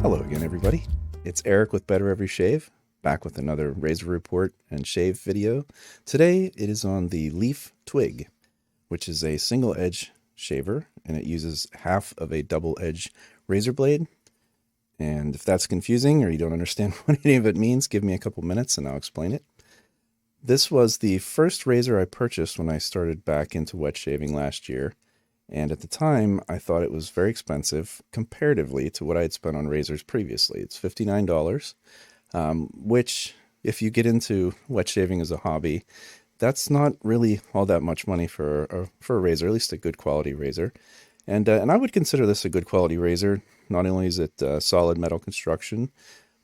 Hello again, everybody. It's Eric with Better Every Shave, back with another razor report and shave video. Today it is on the Leaf Twig, which is a single edge shaver, and it uses half of a double edge razor blade. And if that's confusing or you don't understand what any of it means, give me a couple minutes and I'll explain it. This was the first razor I purchased when I started back into wet shaving last year. And at the time, I thought it was very expensive comparatively to what I had spent on razors previously. It's $59, which, if you get into wet shaving as a hobby, that's not really all that much money for a razor, at least a good quality razor. And I would consider this a good quality razor. Not only is it solid metal construction,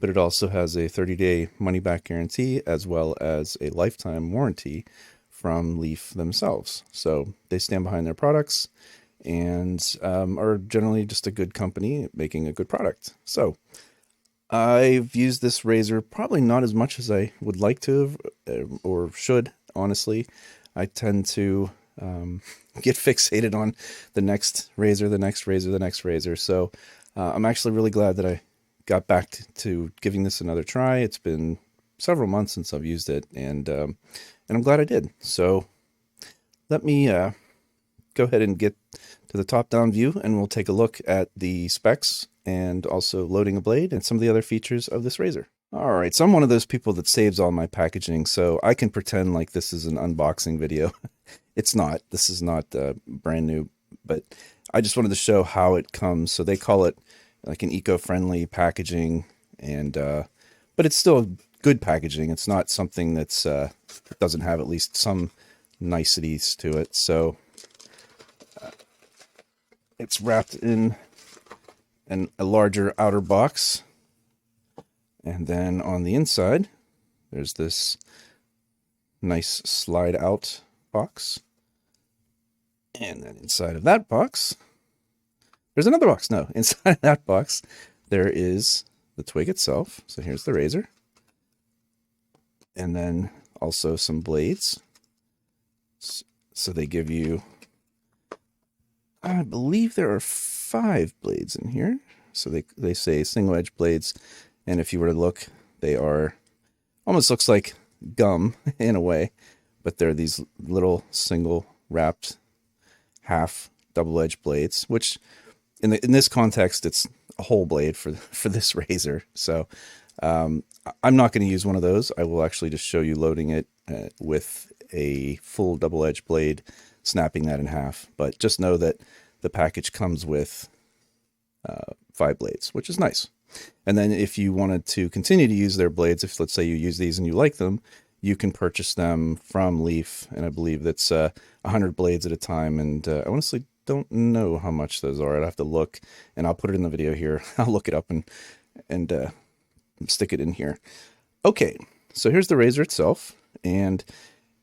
but it also has a 30-day money-back guarantee as well as a lifetime warranty from Leaf themselves. So they stand behind their products and are generally just a good company making a good product. So I've used this razor probably not as much as I would like to have, or should, honestly. I tend to get fixated on the next razor, the next razor, the next razor. So I'm actually really glad that I got back to giving this another try. It's been several months since I've used it, and I'm glad I did. So let me go ahead and get to the top-down view, and we'll take a look at the specs and also loading a blade and some of the other features of this razor. All right, so I'm one of those people that saves all my packaging, so I can pretend like this is an unboxing video. It's not. This is not brand new, but I just wanted to show how it comes. So they call it like an eco-friendly packaging, and but it's still good packaging. It's not something that's doesn't have at least some niceties to it. So it's wrapped in a larger outer box, and then on the inside there's this nice slide out box, and then inside of that box there's another box. No, inside of that box there is the twig itself. So here's the razor, and then also some blades. So they give you, I believe there are 5 blades in here. So they say single edge blades, and if you were to look, they are, almost looks like gum in a way, but they're these little single wrapped half double edge blades, which in this context, it's a whole blade for this razor. So I'm not going to use one of those. I will actually just show you loading it with a full double edge blade, snapping that in half. But just know that the package comes with 5 blades, which is nice. And then if you wanted to continue to use their blades, if let's say you use these and you like them, you can purchase them from Leaf, and I believe that's 100 blades at a time. And I honestly don't know how much those are. I'd have to look, and I'll put it in the video here. I'll look it up and stick it in here. Okay, so here's the razor itself, and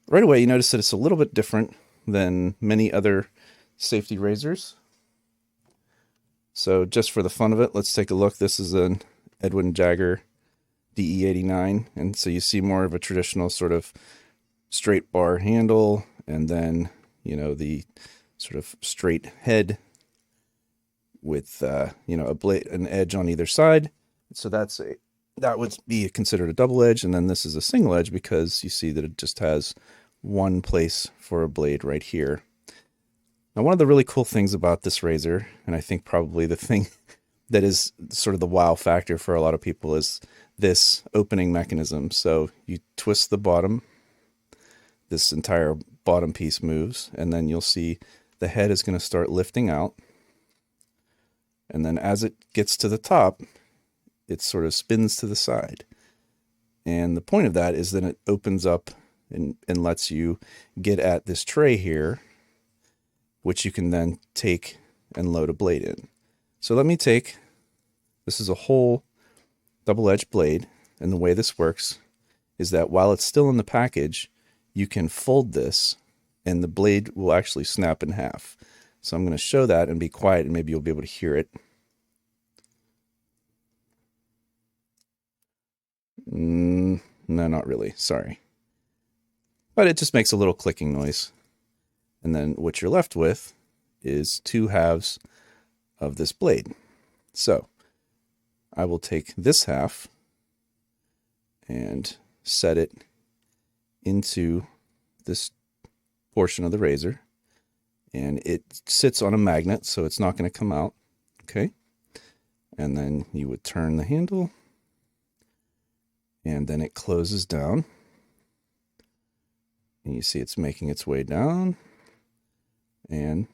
right away you notice that it's a little bit different than many other safety razors. So just for the fun of it, let's take a look. This is an Edwin Jagger DE89, and so you see more of a traditional sort of straight bar handle, and then, you know, the sort of straight head with you know, a blade, an edge on either side. So that would be considered a double edge, and then this is a single edge because you see that it just has one place for a blade right here. Now, one of the really cool things about this razor, and I think probably the thing that is sort of the wow factor for a lot of people, is this opening mechanism. So you twist the bottom, this entire bottom piece moves, and then you'll see the head is going to start lifting out. And then as it gets to the top, it sort of spins to the side. And the point of that is that it opens up and lets you get at this tray here, which you can then take and load a blade in. So let me take, this is a whole double-edged blade, and the way this works is that while it's still in the package, you can fold this and the blade will actually snap in half. So I'm going to show that and be quiet, and maybe you'll be able to hear it. No, not really, sorry. But it just makes a little clicking noise. And then what you're left with is 2 halves of this blade. So I will take this half and set it into this portion of the razor, and it sits on a magnet, so it's not going to come out. Okay. And then you would turn the handle, and then it closes down. And you see it's making its way down, and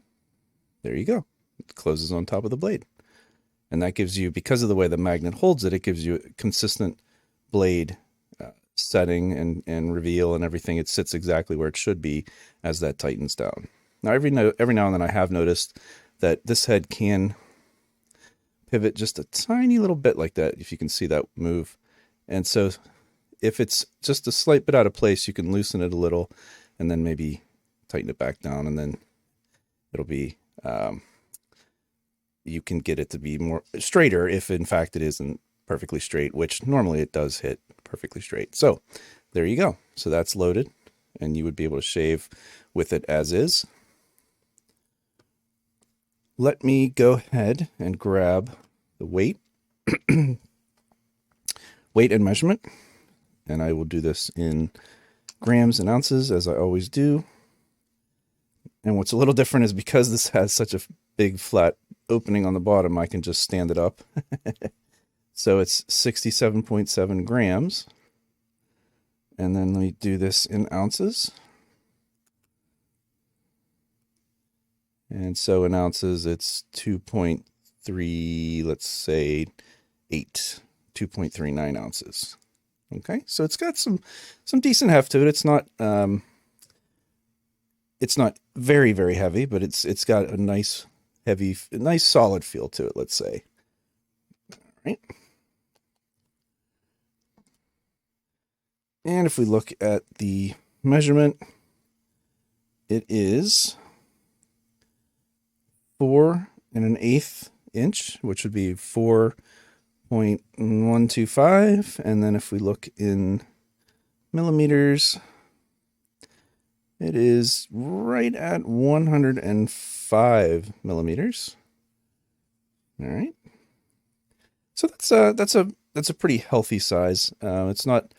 there you go. It closes on top of the blade. And that gives you, because of the way the magnet holds it, it gives you a consistent blade setting and reveal and everything. It sits exactly where it should be as that tightens down. Now, every now and then I have noticed that this head can pivot just a tiny little bit like that, if you can see that move. And so if it's just a slight bit out of place, you can loosen it a little and then maybe tighten it back down, and then it'll be, you can get it to be more straighter if in fact it isn't perfectly straight, which normally it does hit perfectly straight. So there you go. So that's loaded, and you would be able to shave with it as is. Let me go ahead and grab the weight, weight and measurement, and I will do this in grams and ounces as I always do. And what's a little different is because this has such a big flat opening on the bottom, I can just stand it up. So it's 67.7 grams. And then let me do this in ounces. And so in ounces, it's 2.3, let's say 2.39 ounces. Okay, so it's got some decent heft to it. It's not very, very heavy, but it's got a nice solid feel to it, let's say. All right. And if we look at the measurement, it is 4 1/8 inch, which would be 4.125. And then if we look in millimeters, it is right at 105 millimeters. All right. So that's a pretty healthy size. It's not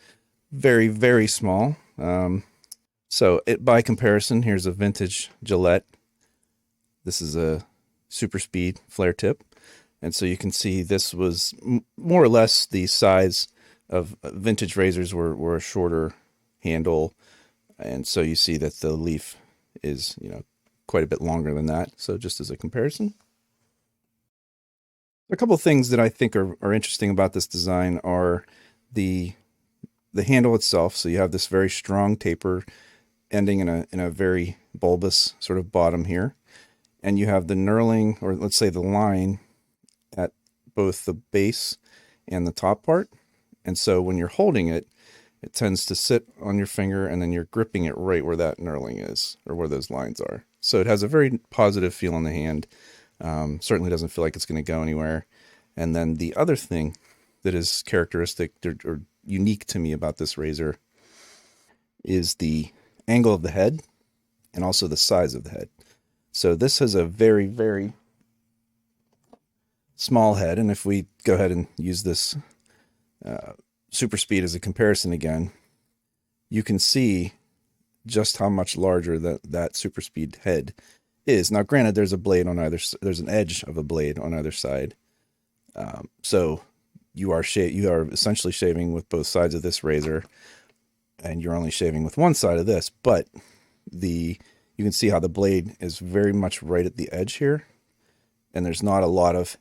very, very small. So by comparison, here's a vintage Gillette. This is a super speed flare tip. And so you can see this was more or less the size of vintage razors were a shorter handle. And so you see that the Leaf is, quite a bit longer than that. So just as a comparison. A couple of things that I think are interesting about this design are the handle itself. So you have this very strong taper ending in a very bulbous sort of bottom here. And you have the knurling, or let's say the line, at both the base and the top part. And so when you're holding it, it tends to sit on your finger, and then you're gripping it right where that knurling is, or where those lines are. So it has a very positive feel on the hand. Certainly doesn't feel like it's going to go anywhere. And then the other thing that is characteristic or unique to me about this razor is the angle of the head and also the size of the head. So this has a very, very small head. And if we go ahead and use this super speed as a comparison again, you can see just how much larger that super speed head is. Now, granted, there's a blade on either, there's an edge of a blade on either side. So you are essentially shaving with both sides of this razor, and you're only shaving with one side of this, but you can see how the blade is very much right at the edge here, and there's not a lot of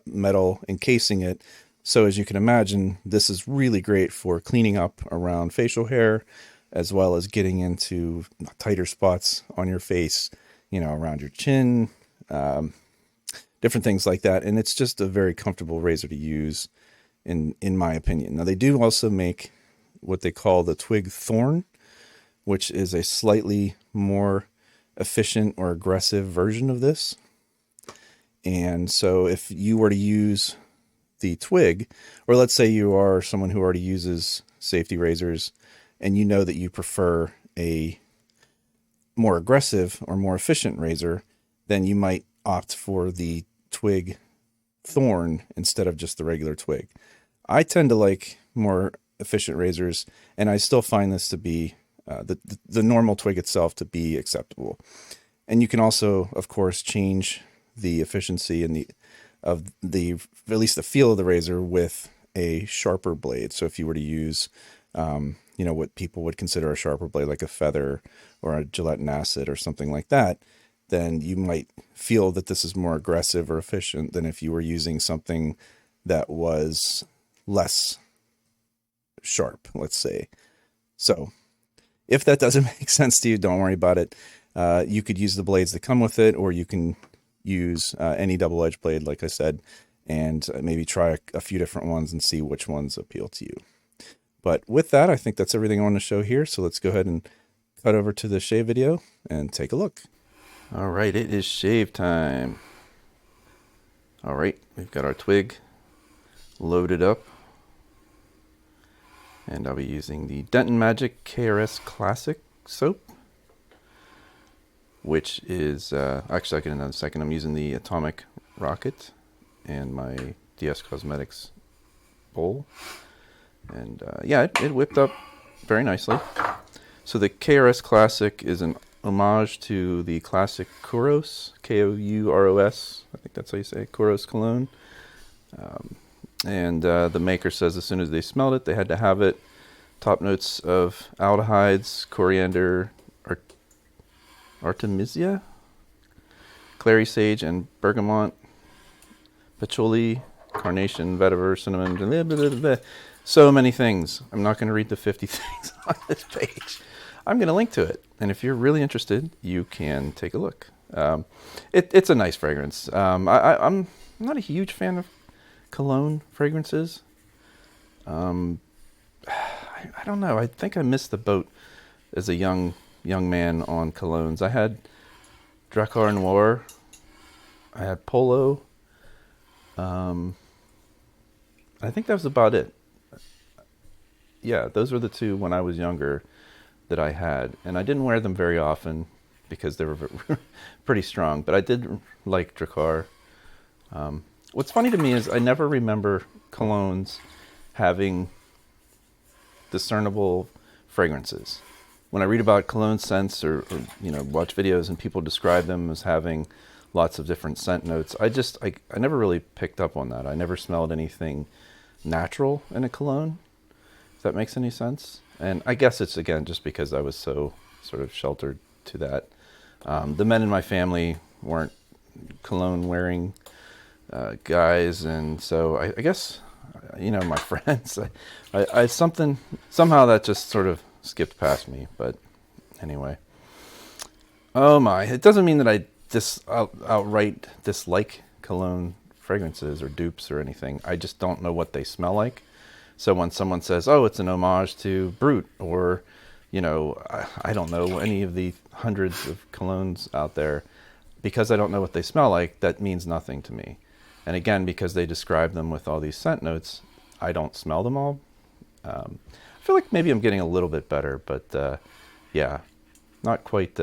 metal encasing it. So as you can imagine, this is really great for cleaning up around facial hair, as well as getting into tighter spots on your face, around your chin, different things like that. And it's just a very comfortable razor to use, in my opinion. Now, they do also make what they call the Twig Thorn, which is a slightly more efficient or aggressive version of this. And so if you were to use the Twig, or let's say you are someone who already uses safety razors and you know that you prefer a more aggressive or more efficient razor, then you might opt for the Twig thorn instead of just the regular twig. I tend to like more efficient razors, and I still find this to be the normal twig itself to be acceptable. And you can also, of course, change the efficiency and at least the feel of the razor with a sharper blade. So if you were to use, what people would consider a sharper blade, like a Feather or a Gillette Nacet or something like that, then you might feel that this is more aggressive or efficient than if you were using something that was less sharp, let's say. So if that doesn't make sense to you, don't worry about it. You could use the blades that come with it, or you can use any double-edged blade, like I said, and maybe try a few different ones and see which ones appeal to you. But with that, I think that's everything I want to show here. So let's go ahead and cut over to the shave video and take a look. All right, it is shave time. All right, we've got our twig loaded up. And I'll be using the DentonMajik KRS Classic soap, which is, actually I'll get in a second. I'm using the Atomic Rocket and my Dscosmetics bowl. And yeah, it whipped up very nicely. So the KRS Classic is an homage to the classic Kouros, Kouros, I think that's how you say it, Kouros cologne. And the maker says as soon as they smelled it, they had to have it. Top notes of aldehydes, coriander, artemisia, clary sage, and bergamot, patchouli, carnation, vetiver, cinnamon, blah, blah, blah, blah. So many things. I'm not going to read the 50 things on this page. I'm going to link to it. And if you're really interested, you can take a look. It's a nice fragrance. I'm not a huge fan of cologne fragrances. I don't know. I think I missed the boat as a young man on colognes. I had Drakkar Noir. I had Polo. I think that was about it. Yeah, those were the two when I was younger that I had. And I didn't wear them very often because they were pretty strong. But I did like Drakkar. What's funny to me is I never remember colognes having discernible fragrances. When I read about cologne scents or watch videos and people describe them as having lots of different scent notes, I never really picked up on that. I never smelled anything natural in a cologne, if that makes any sense. And I guess it's, again, just because I was so sort of sheltered to that. The men in my family weren't cologne wearing guys, and so I guess my friends, I somehow that just sort of skipped past me. But anyway, oh my, it doesn't mean that I outright dislike cologne fragrances or dupes or anything. I just don't know what they smell like. So when someone says, oh, it's an homage to Brut, or I don't know any of the hundreds of colognes out there, because I don't know what they smell like, that means nothing to me. And again, because they describe them with all these scent notes, I don't smell them all. I feel like maybe I'm getting a little bit better, but yeah, not quite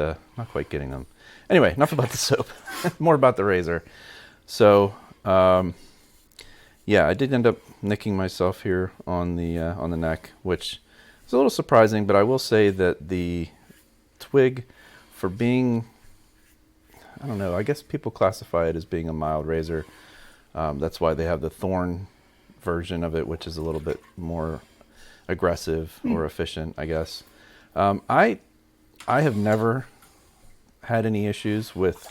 getting them. Anyway, enough about the soap. More about the razor. So yeah, I did end up nicking myself here on the neck, which is a little surprising. But I will say that the twig, for being, I don't know, I guess people classify it as being a mild razor. That's why they have the thorn version of it, which is a little bit more aggressive or efficient, I guess. I have never had any issues with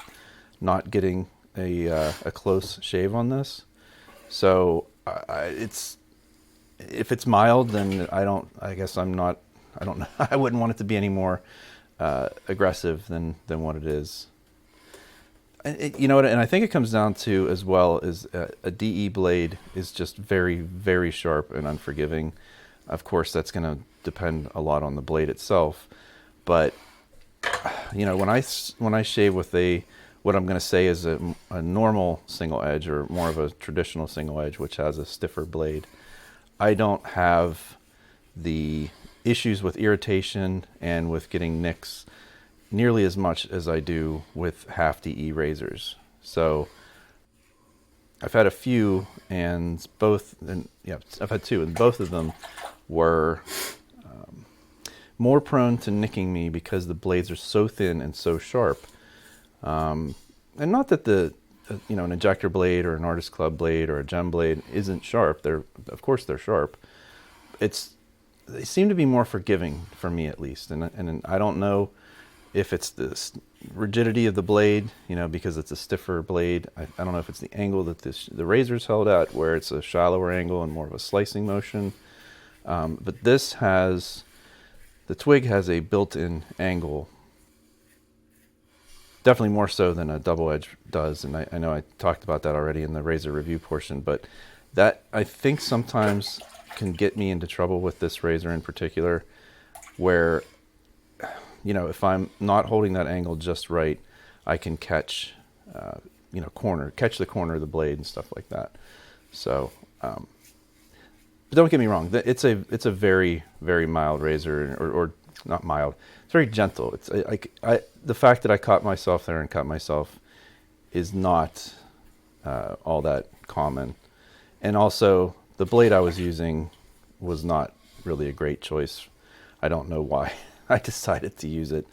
not getting a close shave on this. So if it's mild, then I don't know. I wouldn't want it to be any more aggressive than what it is. You know what? And I think it comes down to, as well, is a DE blade is just very, very sharp and unforgiving. Of course, that's going to depend a lot on the blade itself. But when I shave with what I'm going to say is a normal single edge, or more of a traditional single edge, which has a stiffer blade, I don't have the issues with irritation and with getting nicks nearly as much as I do with half DE razors. So I've had a few, and yeah, I've had two, and both of them were more prone to nicking me because the blades are so thin and so sharp. And not that an injector blade or an artist club blade or a gem blade isn't sharp. Of course they're sharp. They seem to be more forgiving for me, at least. And I don't know if it's the rigidity of the blade, because it's a stiffer blade. I don't know if it's the angle that the razor's held at, where it's a shallower angle and more of a slicing motion. But the twig has a built-in angle, definitely more so than a double edge does. And I know I talked about that already in the razor review portion, but that I think sometimes can get me into trouble with this razor in particular, where if I'm not holding that angle just right, I can catch the corner of the blade and stuff like that. So but don't get me wrong, it's a very, very mild razor, or not mild, it's very gentle. It's the fact that I caught myself there and cut myself is not all that common. And also, the blade I was using was not really a great choice. I don't know why I decided to use it,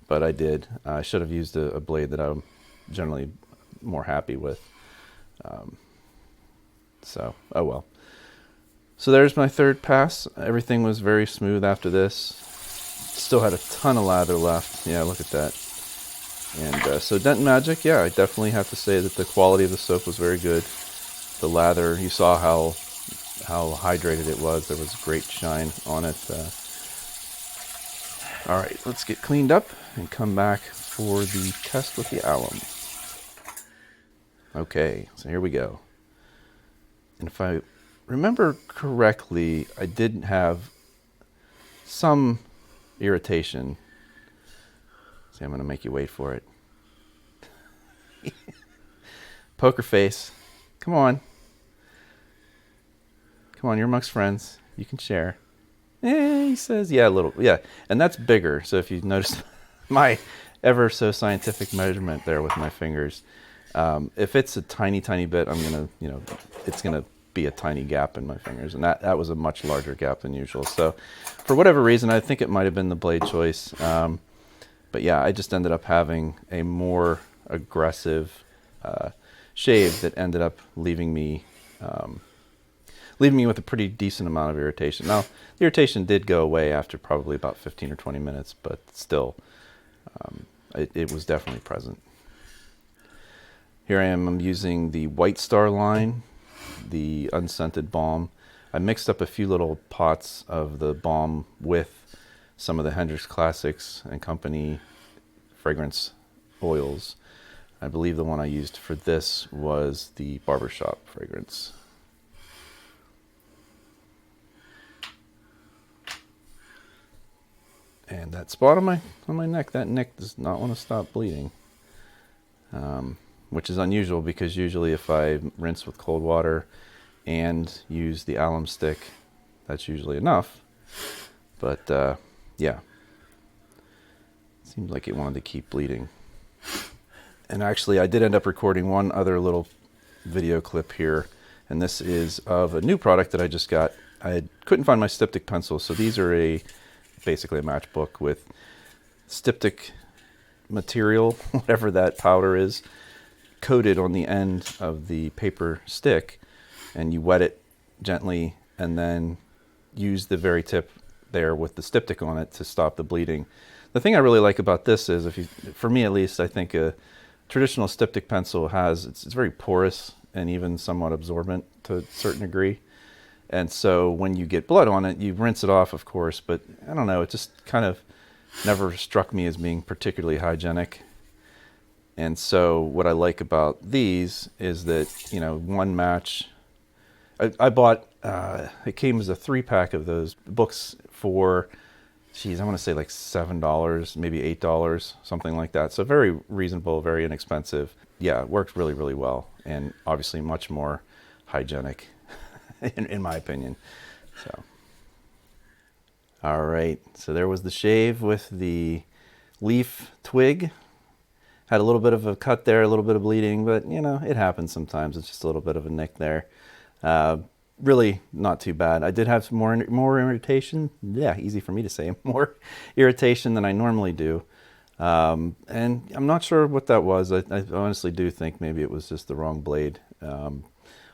but I did. I should have used a blade that I'm generally more happy with. So, oh well. So there's my third pass. Everything was very smooth after this. Still had a ton of lather left. Yeah, look at that. And so DentonMajik, yeah, I definitely have to say that the quality of the soap was very good. The lather, you saw how hydrated it was. There was great shine on it. All right, let's get cleaned up and come back for the test with the alum. Okay, so here we go. And if I remember correctly, I did have some irritation. See, I'm going to make you wait for it. Poker face. Come on. Come on, you're amongst friends. You can share. He says, yeah, a little. Yeah, and that's bigger. So if you noticed my ever so scientific measurement there with my fingers, if it's a tiny, tiny bit, I'm going to, it's going to be a tiny gap in my fingers, and that was a much larger gap than usual. So for whatever reason, I think it might have been the blade choice, but yeah, I just ended up having a more aggressive shave that ended up leaving me with a pretty decent amount of irritation. Now, the irritation did go away after probably about 15 or 20 minutes, but still, it was definitely present. Here I am, I'm using the White Star line, the unscented balm. I mixed up a few little pots of the balm with some of the Hendrix Classics and Company fragrance oils. I believe the one I used for this was the Barbershop fragrance. And that spot on my neck, that neck does not want to stop bleeding. Which is unusual, because usually if I rinse with cold water and use the alum stick, that's usually enough. But yeah, seems like it wanted to keep bleeding. And actually, I did end up recording one other little video clip here, and this is of a new product that I just got. I couldn't find my Styptic pencil, so these are basically a matchbook with Styptic material, whatever that powder is, coated on the end of the paper stick, and you wet it gently and then use the very tip there with the Styptic on it to stop the bleeding. The thing I really like about this is, for me at least, I think a traditional Styptic pencil it's very porous and even somewhat absorbent to a certain degree. And so when you get blood on it, you rinse it off, of course, but I don't know, it just kind of never struck me as being particularly hygienic. And so what I like about these is that, one match, I bought, it came as a 3-pack of those books for, I want to say like $7, maybe $8, something like that. So very reasonable, very inexpensive. Yeah, it worked really, really well. And obviously much more hygienic, in my opinion. So, all right. So there was the shave with the Leaf Twig. Had a little bit of a cut there, a little bit of bleeding, but you know, it happens sometimes. It's just a little bit of a nick there. Really not too bad. I did have some more irritation. Yeah, easy for me to say. More irritation than I normally do. And I'm not sure what that was. I honestly do think maybe it was just the wrong blade.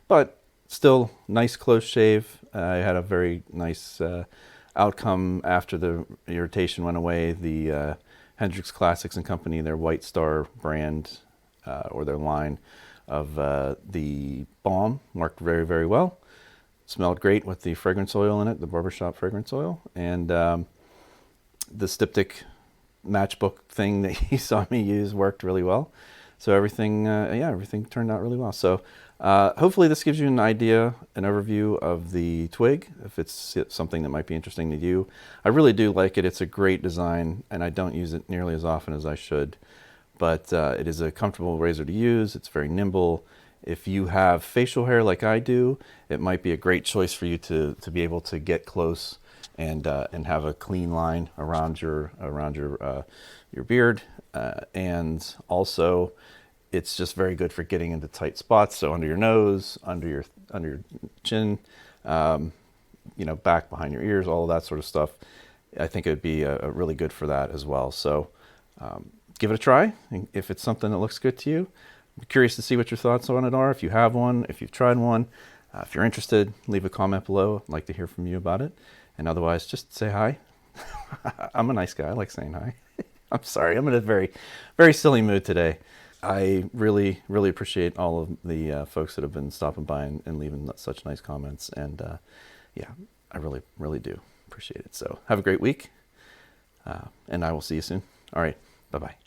But still, nice close shave. I had a very nice outcome after the irritation went away. The Hendrix Classics and Company, their White Star brand, or their line of the balm, worked very, very well. Smelled great with the fragrance oil in it, the barbershop fragrance oil. And the Styptic matchbook thing that you saw me use worked really well. So everything, yeah, everything turned out really well. So hopefully this gives you an idea, an overview of the Twig, if it's something that might be interesting to you. I really do like it. It's a great design, and I don't use it nearly as often as I should. But it is a comfortable razor to use. It's very nimble. If you have facial hair like I do, it might be a great choice for you to be able to get close and have a clean line around your beard, and also it's just very good for getting into tight spots. So under your nose, under your chin, you know, back behind your ears, all of that sort of stuff. I think it would be a really good for that as well. So give it a try. If it's something that looks good to you, I'm curious to see what your thoughts on it are. If you have one, if you've tried one, if you're interested, leave a comment below. I'd like to hear from you about it. And otherwise, just say hi. I'm a nice guy. I like saying hi. I'm sorry. I'm in a very, very silly mood today. I really, really appreciate all of the folks that have been stopping by and leaving such nice comments. And yeah, I really, really do appreciate it. So have a great week. And I will see you soon. All right. Bye-bye.